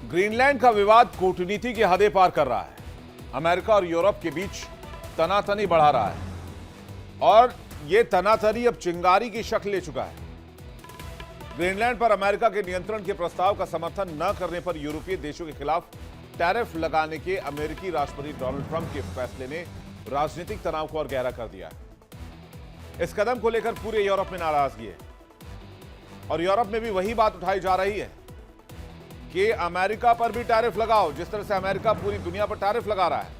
Greenland का विवाद कूटनीति की हदें पार कर रहा है। अमेरिका और यूरोप के बीच तनातनी बढ़ा रहा है और यह तनातनी अब चिंगारी की शक्ल ले चुका है। ग्रीनलैंड पर अमेरिका के नियंत्रण के प्रस्ताव का समर्थन न करने पर यूरोपीय देशों के खिलाफ टैरिफ लगाने के अमेरिकी राष्ट्रपति डोनाल्ड ट्रंप के फैसले ने राजनीतिक तनाव को और गहरा कर दिया है। इस कदम को लेकर पूरे यूरोप में नाराजगी है और यूरोप में भी वही बात उठाई जा रही है कि अमेरिका पर भी टैरिफ लगाओ, जिस तरह से अमेरिका पूरी दुनिया पर टैरिफ लगा रहा है।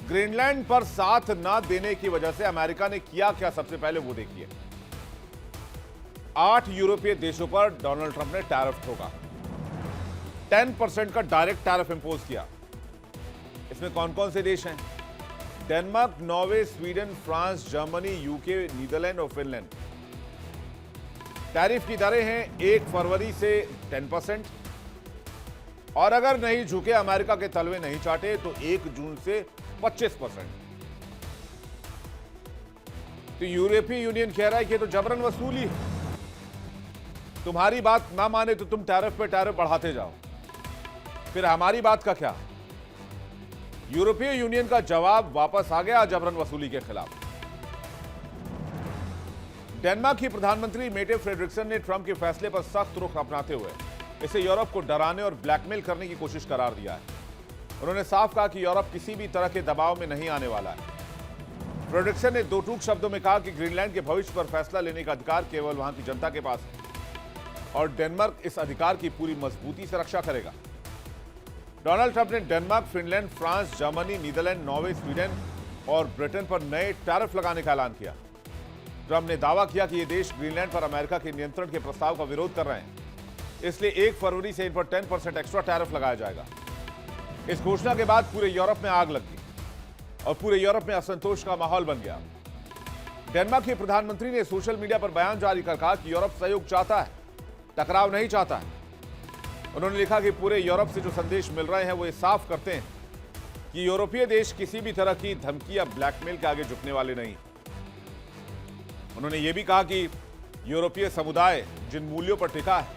ग्रीनलैंड पर साथ न देने की वजह से अमेरिका ने किया क्या, सबसे पहले वो देखिए। 8 यूरोपीय देशों पर डोनाल्ड ट्रंप ने टैरिफ ठोका, 10% का डायरेक्ट टैरिफ इंपोज किया। इसमें कौन कौन से देश हैं? Denmark, Norway, Sweden, France, Germany, UK, Netherlands और फिनलैंड। टैरिफ की दरें हैं 1 फरवरी से 10% और अगर नहीं झुके, अमेरिका के तलवे नहीं चाटे तो 1 जून से 25%। तो यूरोपीय यूनियन कह रहा है कि तो जबरन वसूली है, तुम्हारी बात ना माने तो तुम टैरिफ पे टैरिफ बढ़ाते जाओ, फिर हमारी बात का क्या? यूरोपीय यूनियन का जवाब वापस आ गया जबरन वसूली के खिलाफ। डेनमार्क की प्रधानमंत्री मेटे फ्रेडरिक्सन ने ट्रंप के फैसले पर सख्त रुख अपनाते हुए इसे यूरोप को डराने और ब्लैकमेल करने की कोशिश करार दिया है। उन्होंने साफ कहा कि यूरोप किसी भी तरह के दबाव में नहीं आने वाला है। फ्रेडरिक्सन ने दो टूक शब्दों में कहा कि ग्रीनलैंड के भविष्य पर फैसला लेने का अधिकार केवल वहां की जनता के पास है और डेनमार्क इस अधिकार की पूरी मजबूती से रक्षा करेगा। डोनाल्ड ट्रंप ने Denmark, Finland, France, Germany, Netherlands, Norway, Sweden और ब्रिटेन पर नए टैरिफ लगाने का ऐलान किया। ट्रंप ने दावा किया कि ये देश ग्रीनलैंड पर अमेरिका के नियंत्रण के प्रस्ताव का विरोध कर रहे हैं, इसलिए 1 फरवरी से इन पर 10% एक्स्ट्रा टैरिफ लगाया जाएगा। इस घोषणा के बाद पूरे यूरोप में आग लग गई और पूरे यूरोप में असंतोष का माहौल बन गया। डेनमार्क के प्रधानमंत्री ने सोशल मीडिया पर बयान जारी कर कहा कि यूरोप सहयोग चाहता है, टकराव नहीं चाहता है। उन्होंने लिखा कि पूरे यूरोप से जो संदेश मिल रहे हैं वो ये साफ करते हैं कि यूरोपीय देश किसी भी तरह की धमकी या ब्लैकमेल के आगे झुकने वाले नहीं। उन्होंने ये भी कहा कि यूरोपीय समुदाय जिन मूल्यों पर टिका है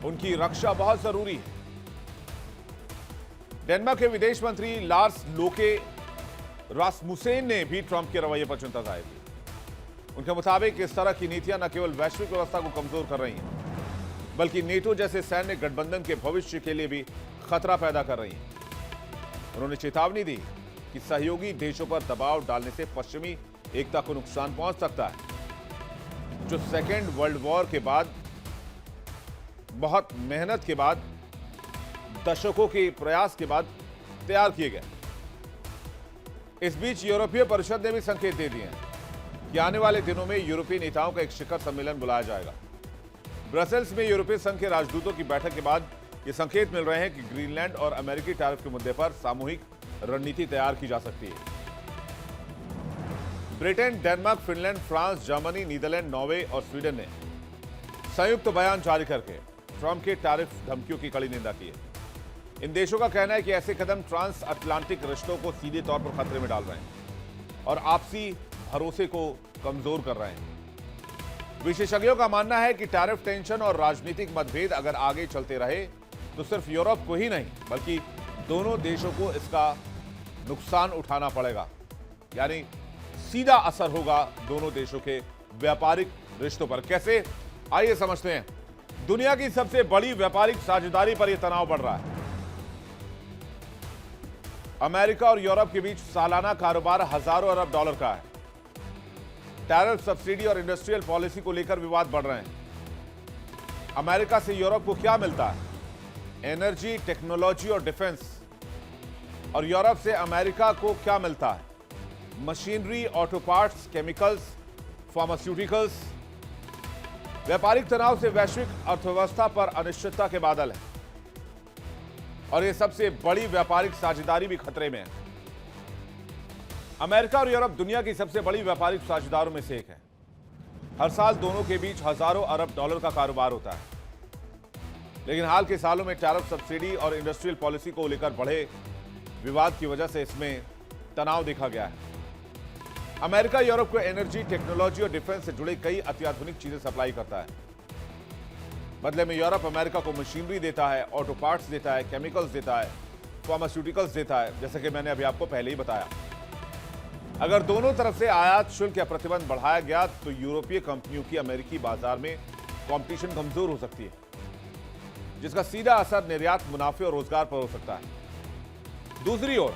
उनकी रक्षा बहुत जरूरी है। डेनमार्क के विदेश मंत्री लार्स लोके रासमुसेन ने भी ट्रंप के रवैये पर चिंता जाहिर की। उनके मुताबिक इस तरह की नीतियां न केवल वैश्विक व्यवस्था को कमजोर कर रही हैं, बल्कि नेटो जैसे सैन्य गठबंधन के भविष्य के लिए भी खतरा पैदा कर रही हैं। उन्होंने चेतावनी दी कि सहयोगी देशों पर दबाव डालने से पश्चिमी एकता को नुकसान पहुंच सकता है, जो सेकेंड वर्ल्ड वॉर के बाद बहुत मेहनत के बाद, दशकों के प्रयास के बाद तैयार किए गए। इस बीच यूरोपीय परिषद ने भी संकेत दे दिए हैं कि आने वाले दिनों में यूरोपीय नेताओं का एक शिखर सम्मेलन बुलाया जाएगा। ब्रसेल्स में यूरोपीय संघ के राजदूतों की बैठक के बाद ये संकेत मिल रहे हैं कि ग्रीनलैंड और अमेरिकी टैरिफ के मुद्दे पर सामूहिक रणनीति तैयार की जा सकती है। Britain, Denmark, Finland, France, Germany, Netherlands, Norway और स्वीडन ने संयुक्त बयान जारी करके ट्रंप के टैरिफ धमकियों की कड़ी निंदा की है। इन देशों का कहना है कि ऐसे कदम ट्रांस अटलांटिक रिश्तों को सीधे तौर पर खतरे में डाल रहे हैं और आपसी भरोसे को कमजोर कर रहे हैं। विशेषज्ञों का मानना है कि टैरिफ टेंशन और राजनीतिक मतभेद अगर आगे चलते रहे तो सिर्फ यूरोप को ही नहीं बल्कि दोनों देशों को इसका नुकसान उठाना पड़ेगा, यानी सीधा असर होगा दोनों देशों के व्यापारिक रिश्तों पर। कैसे, आइए समझते हैं। दुनिया की सबसे बड़ी व्यापारिक साझेदारी पर यह तनाव बढ़ रहा है। अमेरिका और यूरोप के बीच सालाना कारोबार हजारों अरब डॉलर का है। टैरिफ, सब्सिडी और इंडस्ट्रियल पॉलिसी को लेकर विवाद बढ़ रहे हैं। अमेरिका से यूरोप को क्या मिलता है? एनर्जी, टेक्नोलॉजी और डिफेंस। और यूरोप से अमेरिका को क्या मिलता है? Machinery, auto parts, chemicals, pharmaceuticals. व्यापारिक तनाव से वैश्विक अर्थव्यवस्था पर अनिश्चितता के बादल हैं और यह सबसे बड़ी व्यापारिक साझेदारी भी खतरे में है। अमेरिका और यूरोप दुनिया की सबसे बड़ी व्यापारिक साझेदारों में से एक है। हर साल दोनों के बीच हजारों अरब डॉलर का कारोबार होता है, लेकिन हाल के सालों में टैरिफ, सब्सिडी और इंडस्ट्रियल पॉलिसी को लेकर बढ़े विवाद की वजह से इसमें तनाव देखा गया है। अमेरिका यूरोप को एनर्जी, टेक्नोलॉजी और डिफेंस से जुड़े कई अत्याधुनिक चीजें सप्लाई करता है। बदले में यूरोप अमेरिका को मशीनरी देता है, ऑटो पार्ट्स देता है, केमिकल्स देता है, फार्मास्यूटिकल्स देता है, जैसे कि मैंने अभी आपको पहले ही बताया। अगर दोनों तरफ से आयात शुल्क या प्रतिबंध बढ़ाया गया तो यूरोपीय कंपनियों की अमेरिकी बाजार में कंपटीशन कमजोर हो सकती है, जिसका सीधा असर निर्यात, मुनाफे और रोजगार पर हो सकता है। दूसरी ओर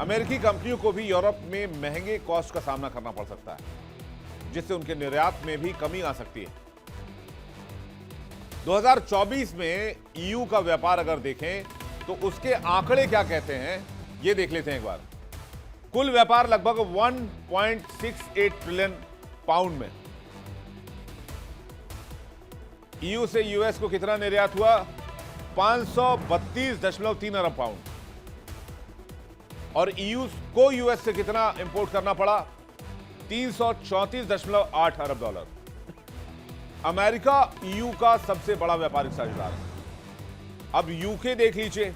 अमेरिकी कंपनियों को भी यूरोप में महंगे कॉस्ट का सामना करना पड़ सकता है, जिससे उनके निर्यात में भी कमी आ सकती है। 2024 में ईयू का व्यापार अगर देखें तो उसके आंकड़े क्या कहते हैं, ये देख लेते हैं एक बार। कुल व्यापार लगभग 1.68 ट्रिलियन पाउंड में। ईयू से यूएस को कितना निर्यात हुआ? 532.3 अरब पाउंड। और ईयू को यूएस से कितना इंपोर्ट करना पड़ा? 334.8 अरब डॉलर। अमेरिका ईयू का सबसे बड़ा व्यापारिक साझेदार है। अब यूके देख लीजिए,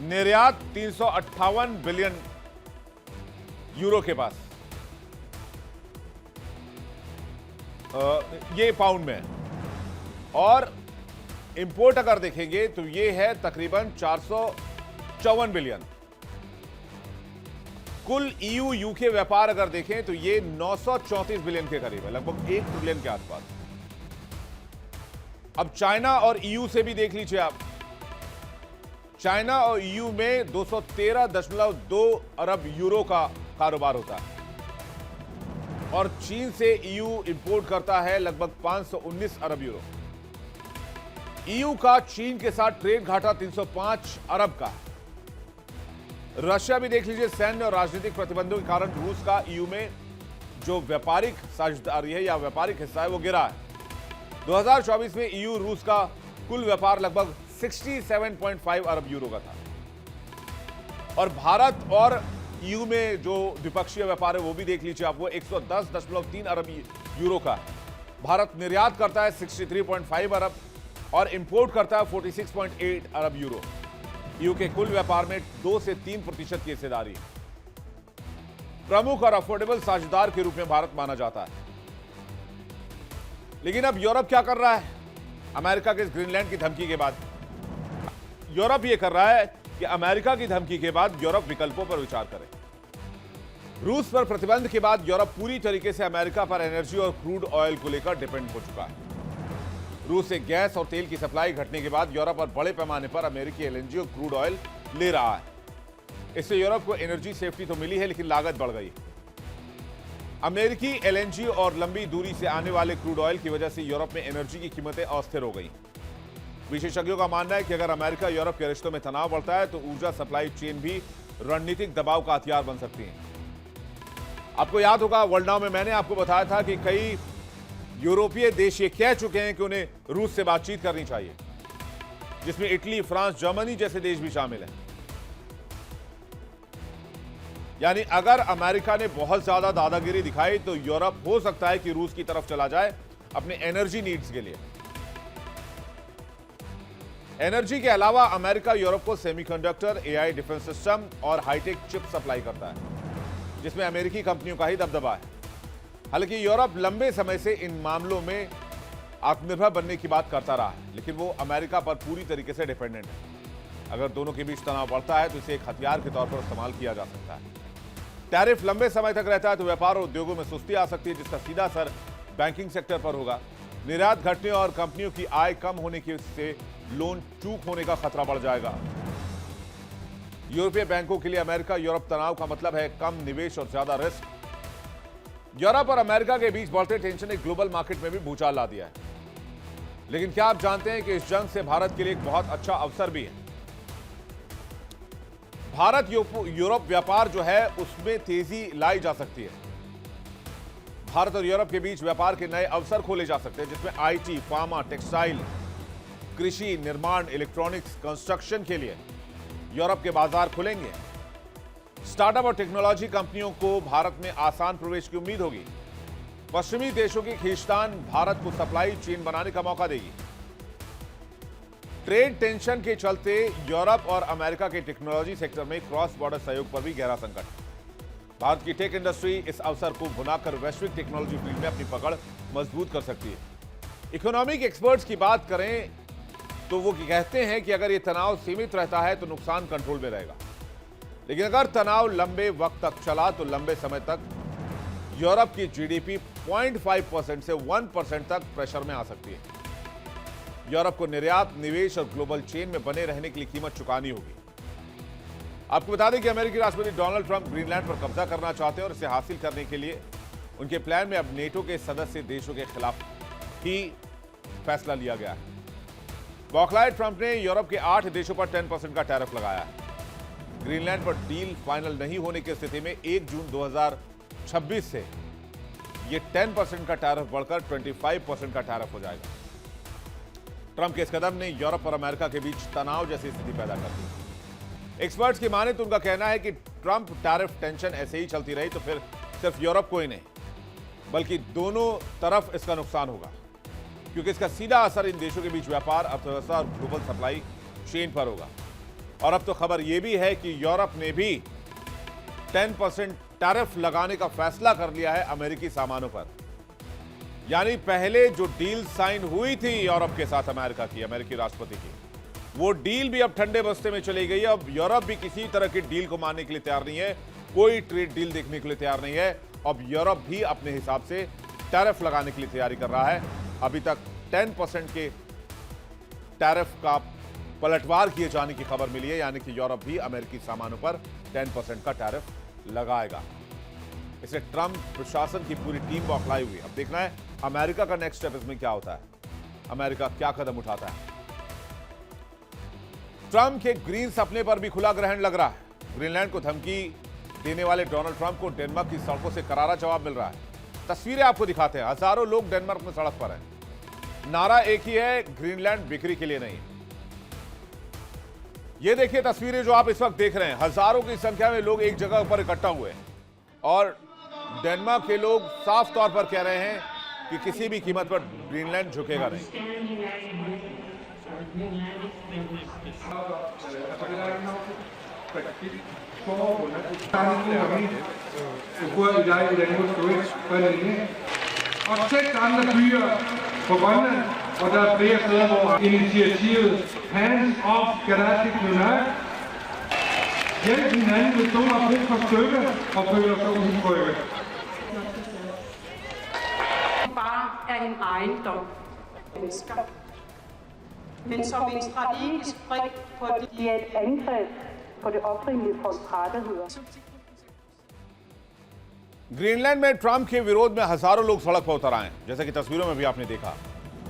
निर्यात 358 बिलियन यूरो के पास, ये पाउंड में है। और इंपोर्ट अगर देखेंगे तो ये है तकरीबन 454 बिलियन। कुल ईयू यूके व्यापार अगर देखें तो ये 934 बिलियन के करीब है, लगभग 1 ट्रिलियन के आसपास। अब चाइना और ईयू से भी देख लीजिए आप। चाइना और ईयू में 213.2 अरब यूरो का कारोबार होता है और चीन से ईयू इंपोर्ट करता है लगभग 519 अरब यूरो। ईयू का चीन के साथ ट्रेड घाटा 305 अरब का है। रशिया भी देख लीजिए, सैन्य और राजनीतिक प्रतिबंधों के कारण रूस का ईयू में जो व्यापारिक साझेदारी है या व्यापारिक हिस्सा है वो गिरा है। 2024 में ईयू रूस का कुल व्यापार लगभग 67.5 अरब यूरो का था। और भारत और ईयू में जो द्विपक्षीय व्यापार है वो भी देख लीजिए आप, वो 110.3 अरब यूरो का है। भारत निर्यात करता है 63.5 अरब और इंपोर्ट करता है 46.8 अरब यूरो। ईयू के कुल व्यापार में 2 से 3% की हिस्सेदारी है। प्रमुख और अफोर्डेबल साझेदार के रूप में भारत माना जाता है। लेकिन अब यूरोप क्या कर रहा है? अमेरिका के ग्रीनलैंड की धमकी के बाद यूरोप यह कर रहा है कि अमेरिका की धमकी के बाद यूरोप विकल्पों पर विचार करे। रूस पर प्रतिबंध के बाद यूरोप पूरी तरीके से अमेरिका पर एनर्जी और क्रूड ऑयल को लेकर डिपेंड हो चुका है। रूस से गैस और तेल की सप्लाई घटने के बाद यूरोप और बड़े पैमाने पर अमेरिकी एलएनजी और क्रूड ऑयल ले रहा है। इससे यूरोप को एनर्जी सेफ्टी तो मिली है, लेकिन लागत बढ़ गई। अमेरिकी एलएनजी और लंबी दूरी से आने वाले क्रूड ऑयल की वजह से यूरोप में एनर्जी की कीमतें अस्थिर हो गई। विशेषज्ञों का मानना है कि अगर अमेरिका यूरोप के रिश्तों में तनाव बढ़ता है तो ऊर्जा सप्लाई चेन भी रणनीतिक दबाव का हथियार बन सकती है। आपको याद होगा, वर्ल्ड नाउ में मैंने आपको बताया था कि कई यूरोपीय देश ये कह चुके हैं कि उन्हें रूस से बातचीत करनी चाहिए, जिसमें इटली, फ्रांस, जर्मनी जैसे देश भी शामिल हैं। यानी अगर अमेरिका ने बहुत ज्यादा दादागिरी दिखाई तो यूरोप हो सकता है कि रूस की तरफ चला जाए अपने एनर्जी नीड्स के लिए। एनर्जी के अलावा अमेरिका यूरोप को सेमीकंडक्टर, एआई, डिफेंस सिस्टम और हाईटेक चिप सप्लाई करता है, जिसमें अमेरिकी कंपनियों का ही दबदबा है। हालांकि यूरोप लंबे समय से इन मामलों में आत्मनिर्भर बनने की बात करता रहा है, लेकिन वो अमेरिका पर पूरी तरीके से डिपेंडेंट है। अगर दोनों के बीच तनाव बढ़ता है तो इसे एक हथियार के तौर पर इस्तेमाल किया जा सकता है। टैरिफ लंबे समय तक रहता है तो व्यापार और उद्योगों में सुस्ती आ सकती है, जिसका सीधा असर बैंकिंग सेक्टर पर होगा। निर्यात घटने और कंपनियों की आय कम होने की से लोन चूक होने का खतरा बढ़ जाएगा। यूरोपीय बैंकों के लिए अमेरिका यूरोप तनाव का मतलब है कम निवेश और ज्यादा रिस्क। यूरोप और अमेरिका के बीच बढ़ते टेंशन ने ग्लोबल मार्केट में भी भूचाल ला दिया है। लेकिन क्या आप जानते हैं कि इस जंग से भारत के लिए एक बहुत अच्छा अवसर भी है। भारत यूरोप व्यापार जो है उसमें तेजी लाई जा सकती है। भारत और यूरोप के बीच व्यापार के नए अवसर खोले जा सकते हैं, जिसमें आईटी, फार्मा, टेक्सटाइल, कृषि, निर्माण, इलेक्ट्रॉनिक्स, कंस्ट्रक्शन के लिए यूरोप के बाजार खुलेंगे। स्टार्टअप और टेक्नोलॉजी कंपनियों को भारत में आसान प्रवेश की उम्मीद होगी। पश्चिमी देशों की खींचतान भारत को सप्लाई चेन बनाने का मौका देगी। ट्रेड टेंशन के चलते यूरोप और अमेरिका के टेक्नोलॉजी सेक्टर में क्रॉस बॉर्डर सहयोग पर भी गहरा संकट। भारत की टेक इंडस्ट्री इस अवसर को भुनाकर वैश्विक टेक्नोलॉजी फील्ड में अपनी पकड़ मजबूत कर सकती है। इकोनॉमिक एक्सपर्ट्स की बात करें तो वो कहते हैं कि अगर ये तनाव सीमित रहता है तो नुकसान कंट्रोल में रहेगा, लेकिन अगर तनाव लंबे वक्त तक चला तो लंबे समय तक यूरोप की जीडीपी 0.5% से 1% तक प्रेशर में आ सकती है। यूरोप को निर्यात, निवेश और ग्लोबल चेन में बने रहने के लिए कीमत चुकानी होगी। आपको बता दें कि अमेरिकी राष्ट्रपति डोनाल्ड ट्रंप ग्रीनलैंड पर कब्जा करना चाहते हैं और इसे हासिल करने के लिए उनके प्लान में अब नेटो के सदस्य देशों के खिलाफ ही फैसला लिया गया है। बौखलाए ट्रंप ने यूरोप के 8 देशों पर 10% का टैरिफ लगाया है। ग्रीनलैंड पर डील फाइनल नहीं होने की स्थिति में 1 जून 2026 से यह 10% का टैरिफ बढ़कर 25% का टैरिफ हो जाएगा। ट्रंप के इस कदम ने यूरोप और अमेरिका के बीच तनाव जैसी स्थिति पैदा कर दी। एक्सपर्ट्स की माने तो उनका कहना है कि ट्रंप टैरिफ टेंशन ऐसे ही चलती रही तो फिर सिर्फ यूरोप को ही नहीं बल्कि दोनों तरफ इसका नुकसान होगा, क्योंकि इसका सीधा असर इन देशों के बीच व्यापार, अर्थव्यवस्था और ग्लोबल सप्लाई चेन पर होगा। और अब तो खबर यह भी है कि यूरोप ने भी 10% टैरिफ लगाने का फैसला कर लिया है अमेरिकी सामानों पर। यानी पहले जो डील साइन हुई थी यूरोप के साथ अमेरिका की, अमेरिकी राष्ट्रपति की, वो डील भी अब ठंडे बस्ते में चली गई है। अब यूरोप भी किसी तरह की डील को मानने के लिए तैयार नहीं है, कोई ट्रेड डील देखने के लिए तैयार नहीं है। अब यूरोप भी अपने हिसाब से टैरिफ लगाने के लिए तैयारी कर रहा है। अभी तक 10% के टैरिफ का पलटवार किए जाने की खबर मिली है, यानी कि यूरोप भी अमेरिकी सामानों पर 10% का टैरिफ लगाएगा। इससे ट्रंप प्रशासन की पूरी टीम बौखलाई हुई। अब देखना है अमेरिका का नेक्स्ट स्टेप इसमें क्या होता है, अमेरिका क्या कदम उठाता है। ट्रंप के ग्रीन सपने पर भी खुला ग्रहण लग रहा है। ग्रीनलैंड को धमकी देने वाले डोनाल्ड ट्रंप को डेनमार्क की सड़कों से करारा जवाब मिल रहा है। तस्वीरें आपको दिखाते हैं, हजारों लोग डेनमार्क में सड़क पर हैं। नारा एक ही है, ग्रीनलैंड बिक्री के लिए नहीं। ये देखिए तस्वीरें जो आप इस वक्त देख रहे हैं, हजारों की संख्या में लोग एक जगह पर इकट्ठा हुए हैं और डेनमार्क के लोग साफ तौर पर कह रहे हैं कि किसी भी कीमत पर ग्रीनलैंड झुकेगा नहीं। Og 6 andre byer på Grønland, og der er flere steder, hvor initiativet Hands Off Garage hjælp hinanden, hvis nogen har brug for støtte og føler sig utrygge. Bare er en ejendom mennesker, men som en strategisk brik på det er et angreb på det oprindelige folks rettigheder. Greenland में Trump के विरोध में हजारों लोग सड़क पर उतर आए, जैसा कि तस्वीरों में भी आपने देखा।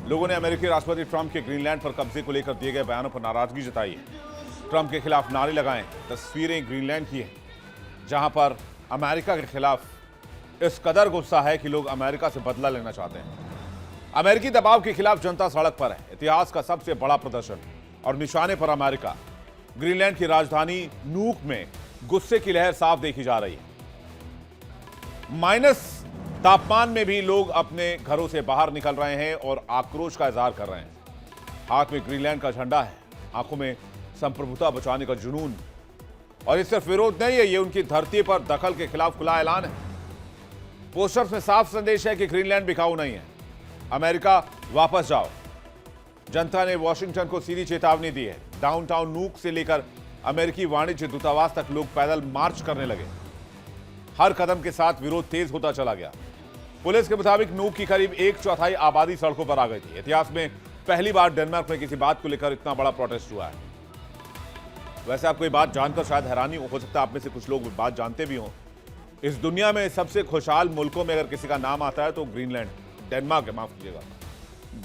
लोगों ने अमेरिकी राष्ट्रपति ट्रंप के ग्रीनलैंड पर कब्जे को लेकर दिए गए बयानों पर नाराजगी जताई है। ट्रंप के खिलाफ नारे लगाए। तस्वीरें ग्रीनलैंड की हैं, जहां पर अमेरिका के खिलाफ इस कदर गुस्सा है कि लोग अमेरिका से बदला लेना चाहते हैं। अमेरिकी दबाव के खिलाफ जनता सड़क पर है। इतिहास का सबसे बड़ा प्रदर्शन और निशाने पर अमेरिका। ग्रीनलैंड की राजधानी नूक में गुस्से की लहर साफ देखी जा रही है। माइनस तापमान में भी लोग अपने घरों से बाहर निकल रहे हैं और आक्रोश का इजहार कर रहे हैं। हाथ में ग्रीनलैंड का झंडा है, आंखों में संप्रभुता बचाने का जुनून। और ये सिर्फ विरोध नहीं है, ये उनकी धरती पर दखल के खिलाफ खुला ऐलान है। पोस्टर्स में साफ संदेश है कि ग्रीनलैंड बिकाऊ नहीं है, अमेरिका वापस जाओ। जनता ने वॉशिंगटन को सीधी चेतावनी दी है। डाउनटाउन नूक से लेकर अमेरिकी वाणिज्य दूतावास तक लोग पैदल मार्च करने लगे। हर कदम के साथ विरोध तेज होता चला गया। पुलिस के मुताबिक नूक की करीब 1/4 आबादी सड़कों पर आ गई थी। इतिहास में पहली बार डेनमार्क में किसी बात को लेकर इतना बड़ा प्रोटेस्ट हुआ है। वैसे आपको ये बात जानकर शायद हैरानी हो सकता है, आप में से कुछ लोग बात जानते भी हों। इस दुनिया में सबसे खुशहाल मुल्कों में अगर किसी का नाम आता है तो ग्रीनलैंड, डेनमार्क है, माफ कीजिएगा।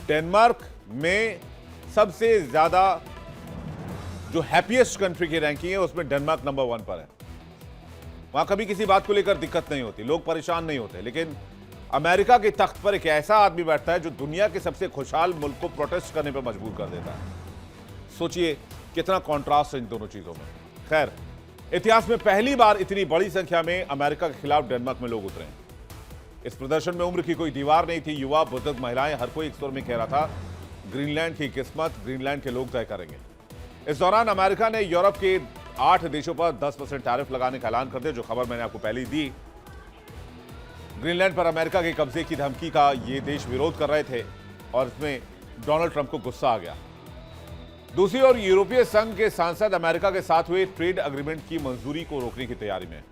डेनमार्क में सबसे ज्यादा जो हैप्पीएस्ट कंट्री की रैंकिंग है उसमें डेनमार्क नंबर 1 पर है। वहां कभी किसी बात को लेकर दिक्कत नहीं होती, लोग परेशान नहीं होते। लेकिन अमेरिका के तख्त पर एक ऐसा आदमी बैठता है जो दुनिया के सबसे खुशहाल मुल्क को प्रोटेस्ट करने पर मजबूर कर देता है। सोचिए कितना कॉन्ट्रास्ट है इन दोनों चीजों में। खैर, इतिहास में पहली बार इतनी बड़ी संख्या में अमेरिका के खिलाफ डेनमार्क में लोग उतरे। इस प्रदर्शन में उम्र की कोई दीवार नहीं थी। युवा, बुजुर्ग, महिलाएं, हर कोई एक स्वर में कह रहा था ग्रीनलैंड की किस्मत ग्रीनलैंड के लोग तय करेंगे। इस दौरान अमेरिका ने यूरोप के 8 देशों पर 10% टैरिफ लगाने का ऐलान कर दिया, जो खबर मैंने आपको पहले ही दी। ग्रीनलैंड पर अमेरिका के कब्जे की धमकी का ये देश विरोध कर रहे थे। और इसमें डोनाल्ड ट्रंप को गुस्सा आ गया। दूसरी ओर यूरोपीय संघ के सांसद अमेरिका के साथ हुए ट्रेड एग्रीमेंट की मंजूरी को रोकने की तैयारी में।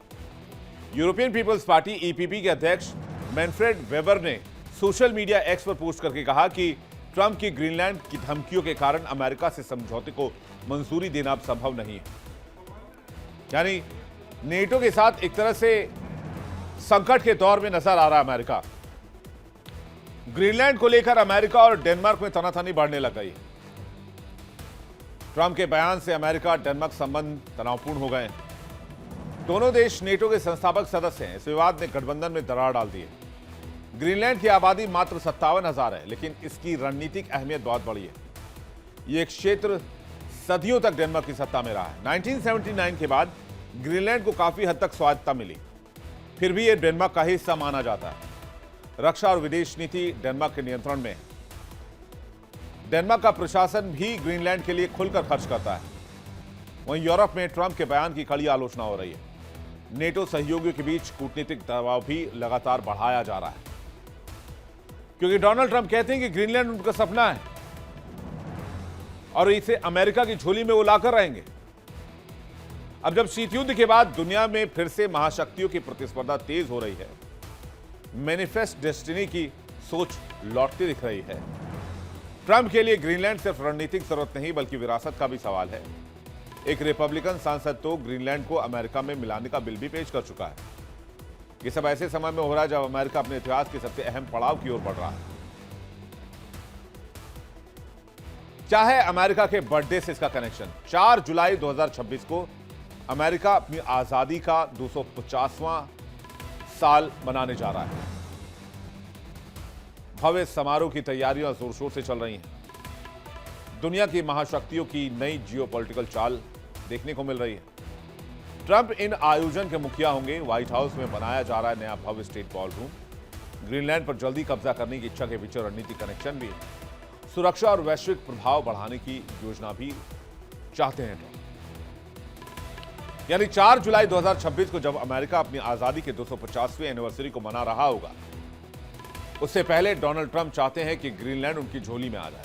यूरोपियन पीपल्स पार्टी ईपीपी के अध्यक्ष मैनफ्रेड वेबर ने सोशल मीडिया एक्स पर पोस्ट करके कहा कि ट्रंप की ग्रीनलैंड की धमकियों के कारण अमेरिका से समझौते को मंजूरी देना अब संभव नहीं है। यानी नेटो के साथ एक तरह से संकट के दौर में नजर आ रहा अमेरिका। ग्रीनलैंड को लेकर अमेरिका और डेनमार्क में तनातनी बढ़ने लग गई। ट्रंप के बयान से अमेरिका डेनमार्क संबंध तनावपूर्ण हो गए। दोनों देश नेटो के संस्थापक सदस्य हैं। इस विवाद ने गठबंधन में दरार डाल दी है। ग्रीनलैंड की आबादी मात्र 57,000 है, लेकिन इसकी रणनीतिक अहमियत बहुत बड़ी है। यह एक क्षेत्र सदियों तक डेनमार्क की सत्ता में रहा है। 1979 के बाद ग्रीनलैंड को काफी हद तक स्वायत्तता मिली, फिर भी यह डेनमार्क का हिस्सा माना जाता है। रक्षा और विदेश नीति डेनमार्क के नियंत्रण में है। डेनमार्क का प्रशासन भी ग्रीनलैंड के लिए खुलकर खर्च करता है। वहीं यूरोप में ट्रंप के बयान की कड़ी आलोचना हो रही है। नेटो सहयोगियों के बीच कूटनीतिक दबाव भी लगातार बढ़ाया जा रहा है, क्योंकि डोनाल्ड ट्रंप कहते हैं कि ग्रीनलैंड उनका सपना है और इसे अमेरिका की झोली में वो लाकर रहेंगे। अब जब शीत युद्ध के बाद दुनिया में फिर से महाशक्तियों की प्रतिस्पर्धा तेज हो रही है, मैनिफेस्ट डेस्टिनी की सोच लौटती दिख रही है। ट्रंप के लिए ग्रीनलैंड सिर्फ रणनीतिक जरूरत नहीं बल्कि विरासत का भी सवाल है। एक रिपब्लिकन सांसद तो ग्रीनलैंड को अमेरिका में मिलाने का बिल भी पेश कर चुका है। यह सब ऐसे समय में हो रहा है जब अमेरिका अपने इतिहास के सबसे अहम पड़ाव की ओर बढ़ रहा है। क्या है अमेरिका के बर्थडे से इसका कनेक्शन? 4 जुलाई 2026 को अमेरिका अपनी आजादी का 250वां साल मनाने जा रहा है। भव्य समारोह की तैयारियां जोर शोर से चल रही हैं। दुनिया की महाशक्तियों की नई जियोपॉलिटिकल चाल देखने को मिल रही है। ट्रंप इन आयोजन के मुखिया होंगे। व्हाइट हाउस में बनाया जा रहा है नया भव्य स्टेट बॉल रूम। ग्रीनलैंड पर जल्दी कब्जा करने की इच्छा के पीछे रणनीतिक कनेक्शन भी है। सुरक्षा और वैश्विक प्रभाव बढ़ाने की योजना भी चाहते हैं ट्रंप। यानी 4 जुलाई 2026 को जब अमेरिका अपनी आजादी के 250वें एनिवर्सरी को मना रहा होगा, उससे पहले डोनाल्ड ट्रंप चाहते हैं कि ग्रीनलैंड उनकी झोली में आ जाए।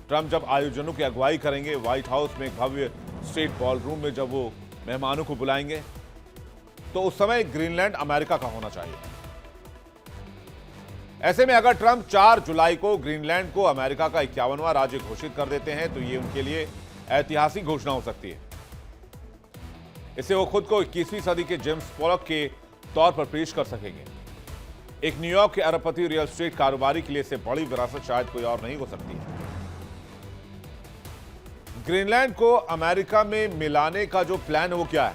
ट्रंप जब आयोजनों की अगुवाई करेंगे, व्हाइट हाउस में एक भव्य स्टेट बॉल रूम में जब वो मेहमानों को बुलाएंगे, तो उस समय ग्रीनलैंड अमेरिका का होना चाहिए। ऐसे में अगर ट्रंप 4 जुलाई को ग्रीनलैंड को अमेरिका का 51वां राज्य घोषित कर देते हैं तो ये उनके लिए ऐतिहासिक घोषणा हो सकती है। इससे वो खुद को 21वीं सदी के जेम्स पोलक के तौर पर पेश कर सकेंगे। एक न्यूयॉर्क के अरबपति रियल एस्टेट कारोबारी के लिए इससे बड़ी विरासत शायद कोई और नहीं हो सकती है। ग्रीनलैंड को अमेरिका में मिलाने का जो प्लान है वो क्या है?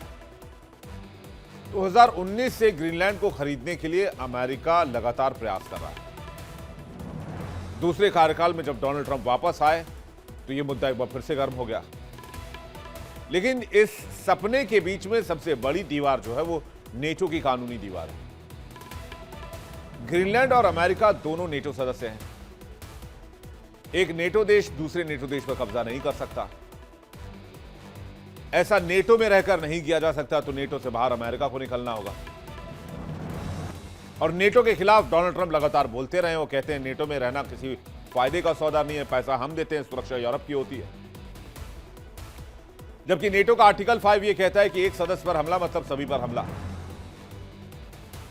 2019 से ग्रीनलैंड को खरीदने के लिए अमेरिका लगातार प्रयास कर रहा है। दूसरे कार्यकाल में जब डोनाल्ड ट्रंप वापस आए तो यह मुद्दा एक बार फिर से गर्म हो गया। लेकिन इस सपने के बीच में सबसे बड़ी दीवार जो है वो नेटो की कानूनी दीवार है। ग्रीनलैंड और अमेरिका दोनों नेटो सदस्य हैं। एक नेटो देश दूसरे नेटो देश पर कब्जा नहीं कर सकता। ऐसा नेटो में रहकर नहीं किया जा सकता, तो नेटो से बाहर अमेरिका को निकलना होगा। और नेटो के खिलाफ डोनाल्ड ट्रंप लगातार बोलते रहे। वो कहते हैं नेटो में रहना किसी फायदे का सौदा नहीं है, पैसा हम देते हैं, सुरक्षा यूरोप की होती है। जबकि नेटो का आर्टिकल 5 यह कहता है कि एक सदस्य पर हमला मतलब सभी पर हमला,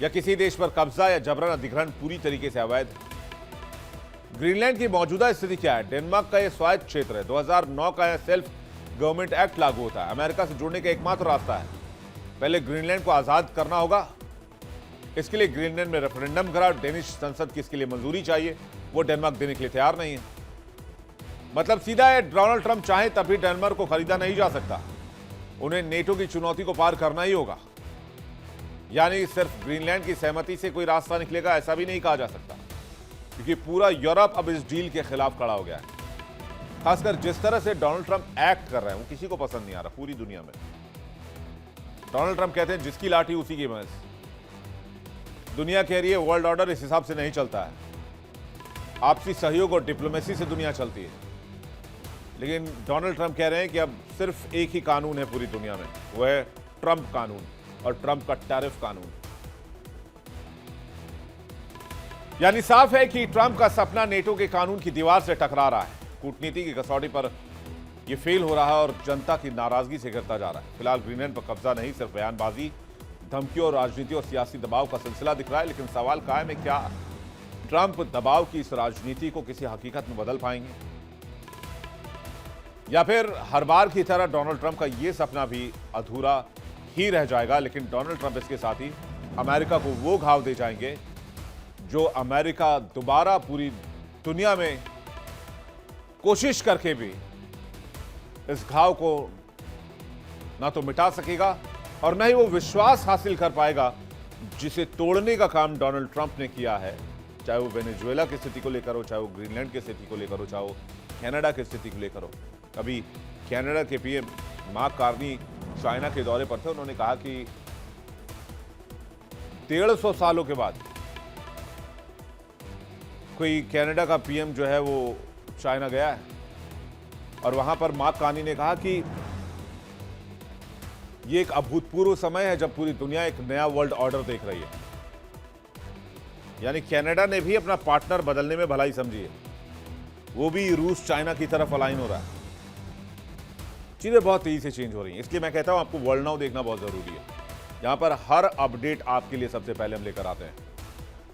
या किसी देश पर कब्जा या जबरन अधिग्रहण पूरी तरीके से अवैध। ग्रीनलैंड की मौजूदा स्थिति क्या है? डेनमार्क का यह स्वायत्त क्षेत्र है। 2009 का यह सेल्फ गवर्नमेंट एक्ट लागू होता है। अमेरिका से जुड़ने का एकमात्र रास्ता है, पहले ग्रीनलैंड को आजाद करना होगा। इसके लिए ग्रीनलैंड में रेफरेंडम करा। डेनिश संसद की इसके लिए मंजूरी चाहिए, वो डेनमार्क देने के लिए तैयार नहीं है। मतलब सीधा है, डोनाल्ड ट्रंप चाहे तब भी डेनमार्क को खरीदा नहीं जा सकता। उन्हें नेटो की चुनौती को पार करना ही होगा। यानी सिर्फ ग्रीनलैंड की सहमति से कोई रास्ता निकलेगा ऐसा भी नहीं कहा जा सकता, क्योंकि पूरा यूरोप अब इस डील के खिलाफ खड़ा हो गया है। खासकर जिस तरह से डोनाल्ड ट्रंप एक्ट कर रहे हैं वो किसी को पसंद नहीं आ रहा पूरी दुनिया में। डोनाल्ड ट्रंप कहते हैं जिसकी लाठी उसी की भैंस। दुनिया कह रही है वर्ल्ड ऑर्डर इस हिसाब से नहीं चलता है। आपसी सहयोग और डिप्लोमेसी से दुनिया चलती है। लेकिन डोनाल्ड ट्रंप कह रहे हैं कि अब सिर्फ एक ही कानून है पूरी दुनिया में, वो है ट्रंप कानून और ट्रंप का टैरिफ कानून। यानी साफ है कि ट्रंप का सपना नेटो के कानून की दीवार से टकरा रहा है। कूटनीति की कसौटी पर यह फेल हो रहा है और जनता की नाराजगी से गिरता जा रहा है। फिलहाल ग्रीनलैंड पर कब्जा नहीं, सिर्फ बयानबाजी, धमकियों और राजनीति और सियासी दबाव का सिलसिला दिख रहा है। लेकिन सवाल कायम है, क्या ट्रंप दबाव की इस राजनीति को किसी हकीकत में बदल पाएंगे, या फिर हर बार की तरह डोनाल्ड ट्रंप का यह सपना भी अधूरा ही रह जाएगा। लेकिन डोनाल्ड ट्रंप इसके साथ ही अमेरिका को वो घाव दे जाएंगे जो अमेरिका दोबारा पूरी दुनिया में कोशिश करके भी इस घाव को ना तो मिटा सकेगा और न ही वो विश्वास हासिल कर पाएगा जिसे तोड़ने का काम डोनाल्ड ट्रंप ने किया है। चाहे वो वेनेजुएला की स्थिति को लेकर हो, चाहे वो ग्रीनलैंड की स्थिति को लेकर हो, चाहे वो कनाडा की स्थिति को लेकर हो। अभी कनाडा के पीएम मार्क कार्नी चाइना के दौरे पर थे। उन्होंने कहा कि 150 सालों के बाद कोई कनाडा का पीएम जो है वो चाइना गया है और वहां पर मार्क कार्नी ने कहा कि ये एक अभूतपूर्व समय है जब पूरी दुनिया एक नया वर्ल्ड ऑर्डर देख रही है। यानी कनाडा ने भी अपना पार्टनर बदलने में भलाई समझी है, वो भी रूस चाइना की तरफ अलाइन हो रहा है। चीजें बहुत तेजी से चेंज हो रही हैं, इसलिए मैं कहता हूं आपको वर्ल्ड नाउ देखना बहुत जरूरी है। यहां पर हर अपडेट आपके लिए सबसे पहले हम लेकर आते हैं।